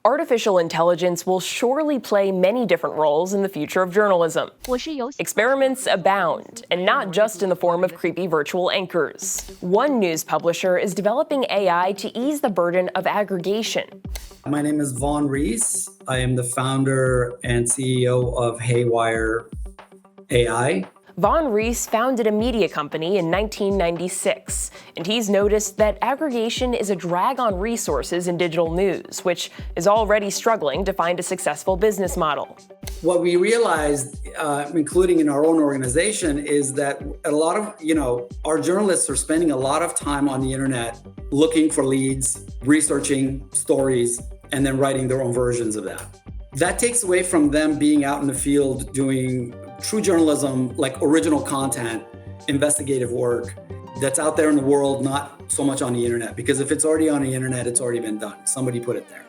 Artificial intelligence will surely play many different roles in the future of journalism. Experiments abound, and not just in the form of creepy virtual anchors. One news publisher is developing AI to ease the burden of aggregation. My name is Von Raees. I am the founder and CEO of HeyWire AI. Von Raees founded a media company in 1996, and he's noticed that aggregation is a drag on resources in digital news, which is already struggling to find a successful business model. What we realized, including in our own organization, is that a lot of, our journalists are spending a lot of time on the internet looking for leads, researching stories, and then writing their own versions of that. That takes away from them being out in the field doing true journalism, like original content, investigative work that's out there in the world, not so much on the internet. Because if it's already on the internet, it's already been done. Somebody put it there.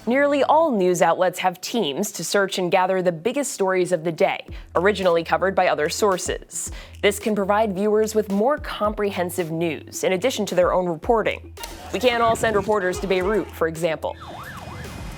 Nearly all news outlets have teams to search and gather the biggest stories of the day, originally covered by other sources. This can provide viewers with more comprehensive news, in addition to their own reporting. We can't all send reporters to Beirut, for example.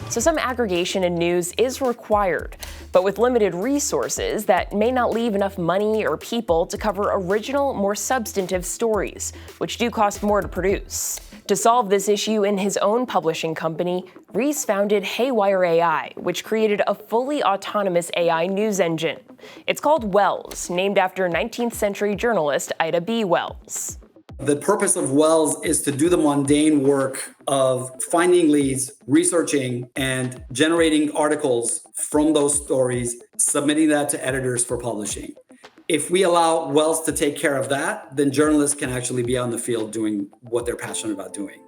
So some aggregation in news is required, but with limited resources that may not leave enough money or people to cover original, more substantive stories, which do cost more to produce. To solve this issue in his own publishing company, Raees founded HeyWire AI, which created a fully autonomous AI news engine. It's called Wells, named after 19th century journalist Ida B. Wells. The purpose of Wells is to do the mundane work of finding leads, researching, and generating articles from those stories, submitting that to editors for publishing. If we allow Wells to take care of that, then journalists can actually be out in the field doing what they're passionate about doing.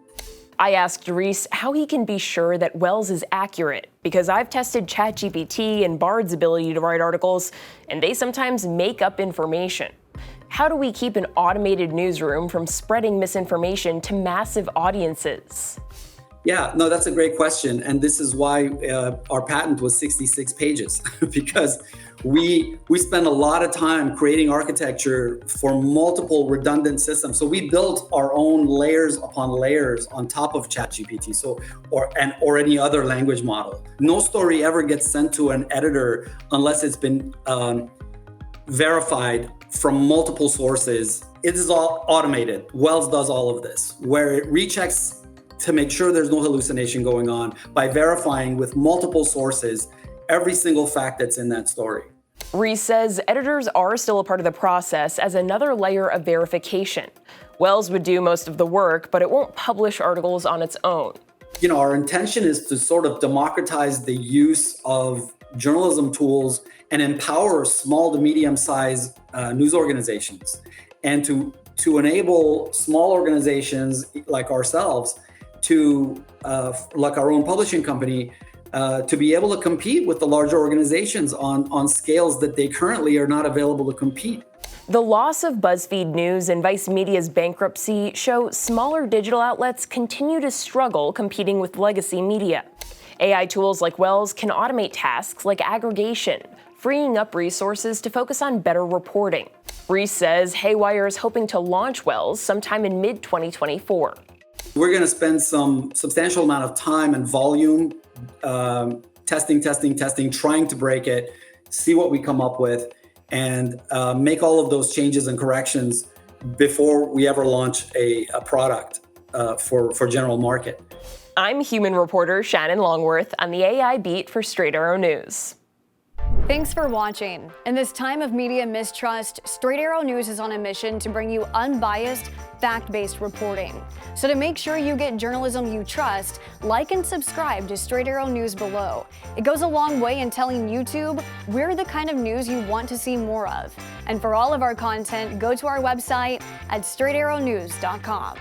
I asked Raees how he can be sure that Wells is accurate, because I've tested ChatGPT and Bard's ability to write articles, and they sometimes make up information. How do we keep an automated newsroom from spreading misinformation to massive audiences? Yeah, no, that's a great question. And this is why our patent was 66 pages, because we spend a lot of time creating architecture for multiple redundant systems. So we built our own layers upon layers on top of ChatGPT, or any other language model. No story ever gets sent to an editor unless it's been verified from multiple sources. It is all automated. Wells does all of this, where it rechecks to make sure there's no hallucination going on by verifying with multiple sources every single fact that's in that story. Raees says editors are still a part of the process as another layer of verification. Wells would do most of the work, but it won't publish articles on its own. Our intention is to sort of democratize the use of journalism tools and empower small to medium-sized news organizations, and to enable small organizations like ourselves, like our own publishing company, to be able to compete with the larger organizations on scales that they currently are not available to compete. The loss of BuzzFeed News and Vice Media's bankruptcy show smaller digital outlets continue to struggle competing with legacy media. AI tools like Wells can automate tasks like aggregation, freeing up resources to focus on better reporting. Raees says HeyWire is hoping to launch Wells sometime in mid-2024. We're going to spend some substantial amount of time and volume testing, trying to break it, see what we come up with, and make all of those changes and corrections before we ever launch a product for general market. I'm human reporter Shannon Longworth on the AI beat for Straight Arrow News. Thanks for watching. In this time of media mistrust, Straight Arrow News is on a mission to bring you unbiased, fact-based reporting. So to make sure you get journalism you trust, like and subscribe to Straight Arrow News below. It goes a long way in telling YouTube we're the kind of news you want to see more of. And for all of our content, go to our website at straightarrownews.com.